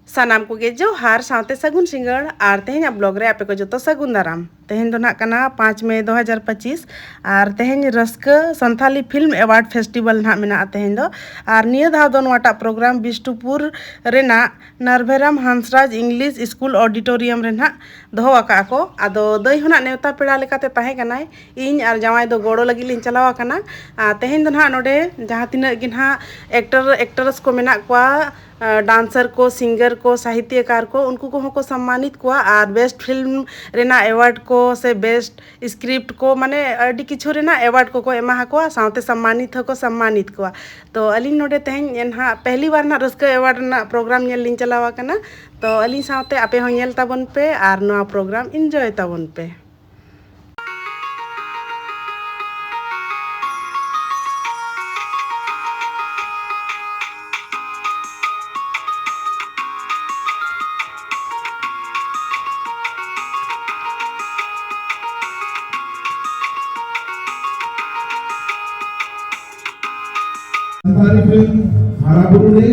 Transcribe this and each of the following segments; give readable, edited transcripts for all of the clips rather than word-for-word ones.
सानाम को जोहार सावते सगुन सिंगड़ और तेहन ब्लॉग रे आपे को जो सगुन दाराम तेहन दो ना 5 मई 2025 और तेहन रस्का संथाली फिल्म अवार्ड फेस्टिवल ना मेना तेहन दो और निया धाव दो नवाटा प्रोग्राम बिष्टुपुर रेना Narbheram Hansraj English school auditorium रे ना दोहो आका को आदो दई होना नेवता पेड़ा लेकाते ताहे कनाय इन और जावाई दो गोड़ो लगी लिन चलावा कना तेहन दो ना नोडे जहां तिना गिन हा एक्टर एक्ट्रेस को मेना कोआ डांसर को सिंगर को साहित्यकार को उनको को सम्मानित को और बेस्ट फिल्म रेना अवार्ड को से बेस्ट स्क्रिप्ट को माने अड़ी किछु रेना अवार्ड को एमा को सावते सम्मानित को सम्मानित को तो अली नोडे तेहन एनहा पहली बार ना रस्का अवार्ड ना प्रोग्राम नेल लिन चलावा कना तो अली सावते आपे हो नेल ताबन पे और नवा प्रोग्राम एंजॉय ताबन पे। हमारी फिल्म हाराबुरु ने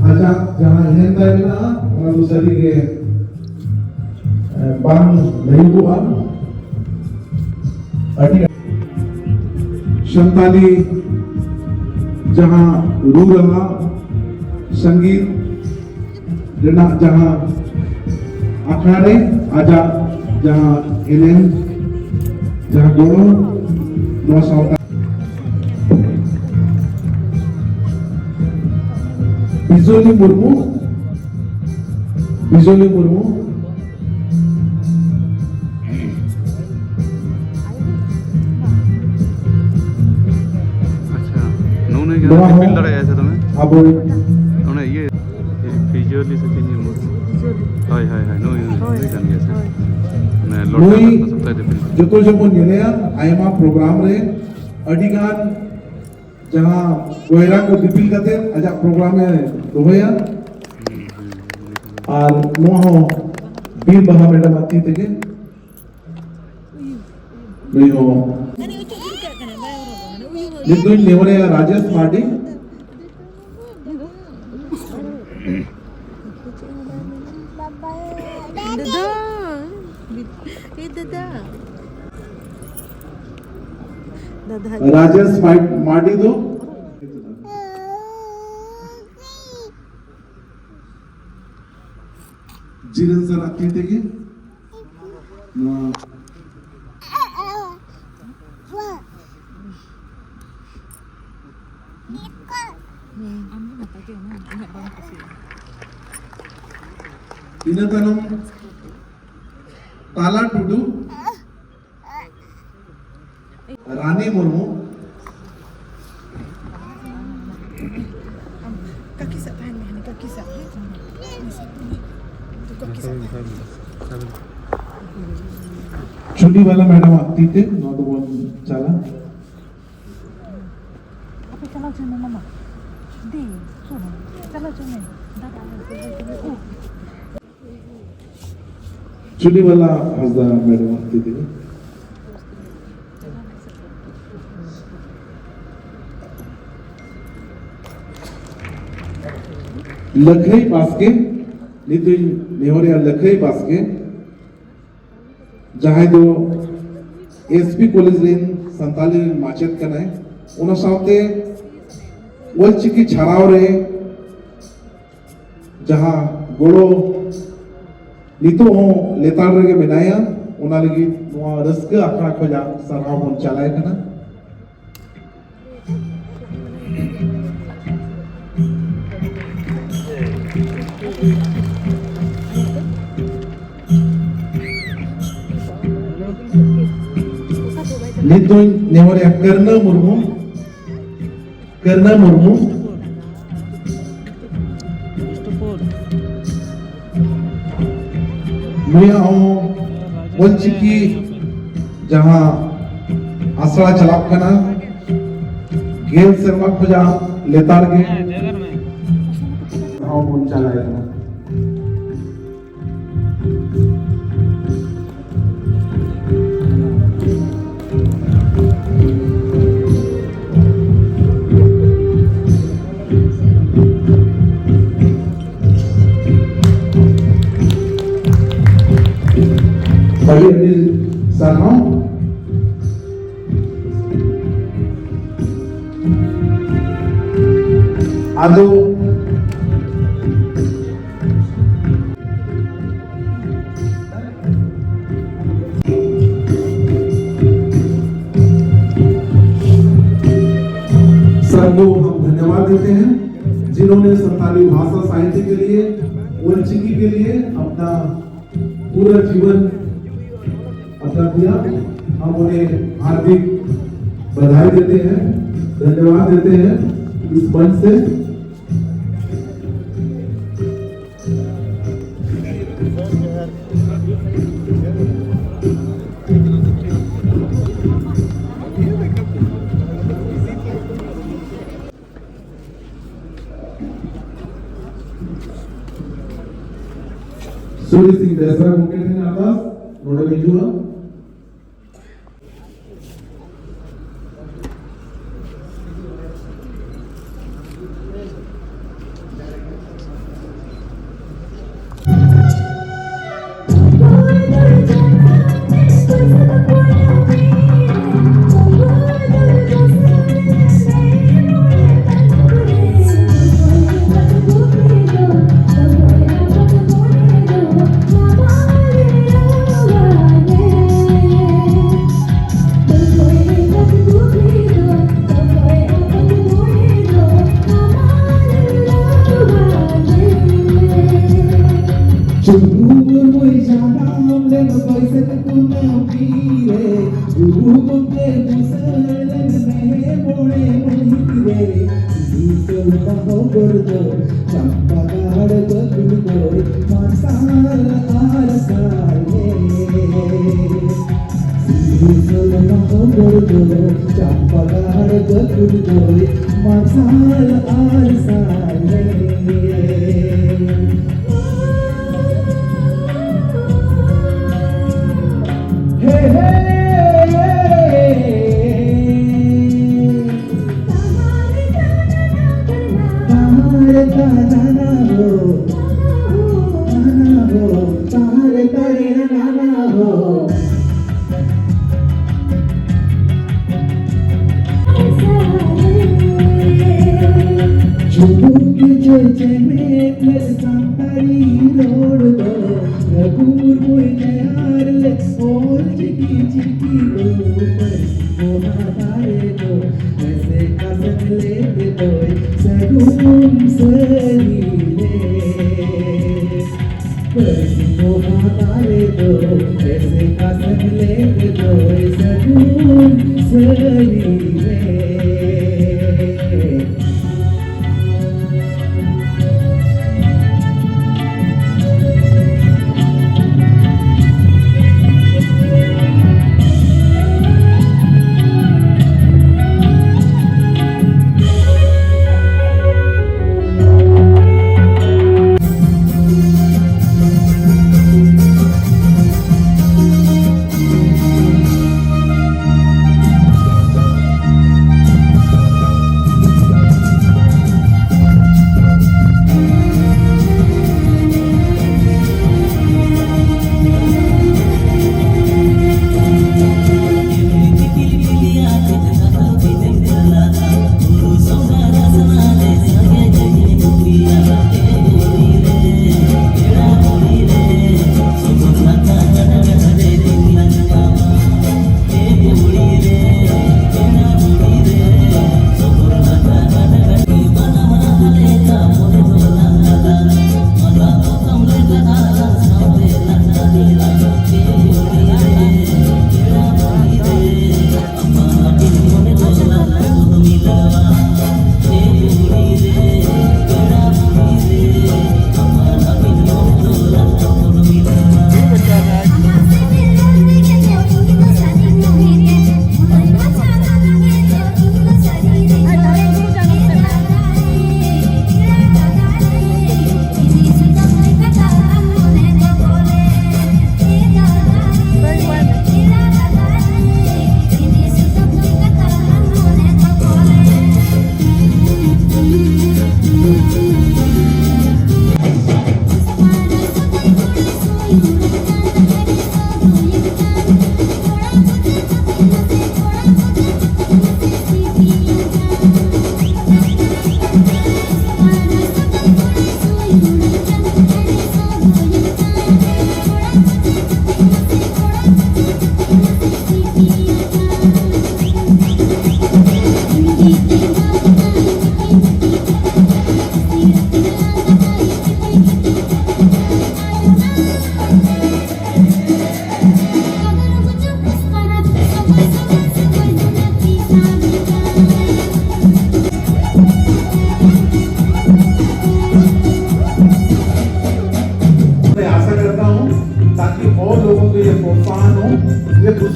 आजा जहां हेंदा ना lalu sari ke bang laibuan adi Santali जहां रूरला संगीत रेना जहां अखाड़े आजा जहां एनएम जहां गोलो नो सावता बिजोली मुर्मू अच्छा नोने क्या फील लड़ा ऐसे तुम्हें अब नोने ये फिजियोली से चेंज हाय हाय हाय नो ये जान गया से मैं लौटा सकता है फिल्म जो तो जब नेलेया आयमा प्रोग्राम रे अडिगान जहां गोयरा को दिपिल करते आजा प्रोग्राम में दोहया और मोह बीर बहा मैडम आती थे नो निदुन नेवरे राजेश मार्डी राजेश मार्डी दो जीरन सर आती थे कि ina tanam tala tudu रानी मुर्मू चुनी वाला मैडम आती थे नॉट वन चला चला चुने मामा दे सुनो चला चुने चुनी वाला हजदा मैडम आती थी लखई बास्के नितुन नेवरिया लखई बास्के जहां दो एसपी कॉलेज रेन संताली माचेत कनाय उना सावते वलचिकी छाराव रे जहां गोड़ो नितो लेतार रे बनाया उना लगी नवा रस्का आखड़ा खोजा सरहाव बन चलाय कना नितुन नेवरिया करना मुर्मू मुया वलचिकी जहां आसरा चलाप कना गेल शर्मा खोजा लेतार के हां बोल चलाए ना अड़ी साराव आदो सबको हम धन्यवाद देते हैं जिन्होंने संताली भाषा साहित्य के लिए वंचिकी के लिए अपना पूरा जीवन अपना दिया। हम उन्हें हार्दिक बधाई देते हैं, धन्यवाद देते हैं इस मंच से। सूर्य सिंह दसरा मुकेश ने आवाज नोड़े बिजुआ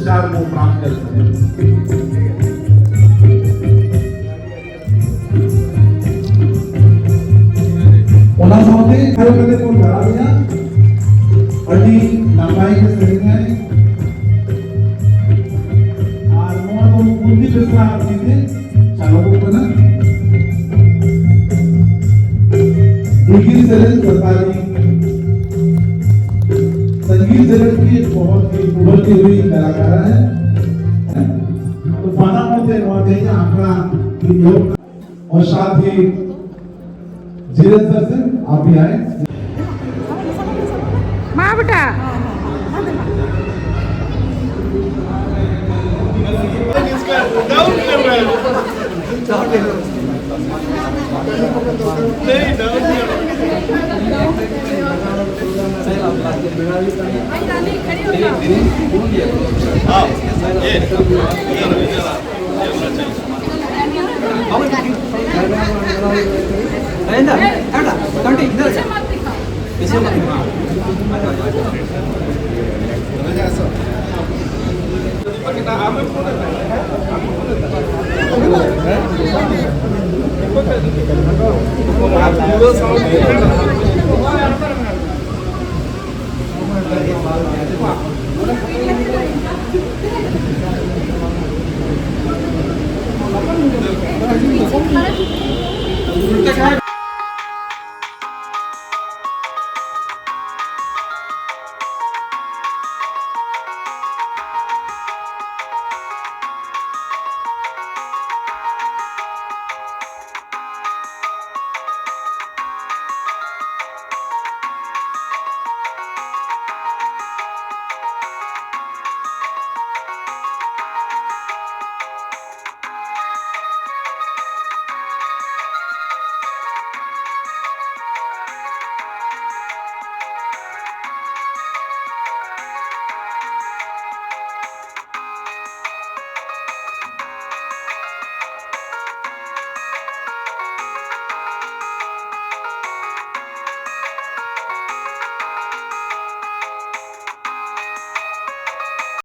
पुरस्कार को प्राप्त कर सके। ओना साथे आयो कदे को धरा दिया अडी नापाई के सही है और मोर को बुद्धि विश्वास दीजिए चलो को बना डिग्री सेलेक्ट सरकारी संगीत जगत की बहुत ही उभरती हुई कलाकार है। तो पाना मोते वादे आंकड़ा की योग और साथ ही जीरज सर से आप भी आए। माँ बेटा इधर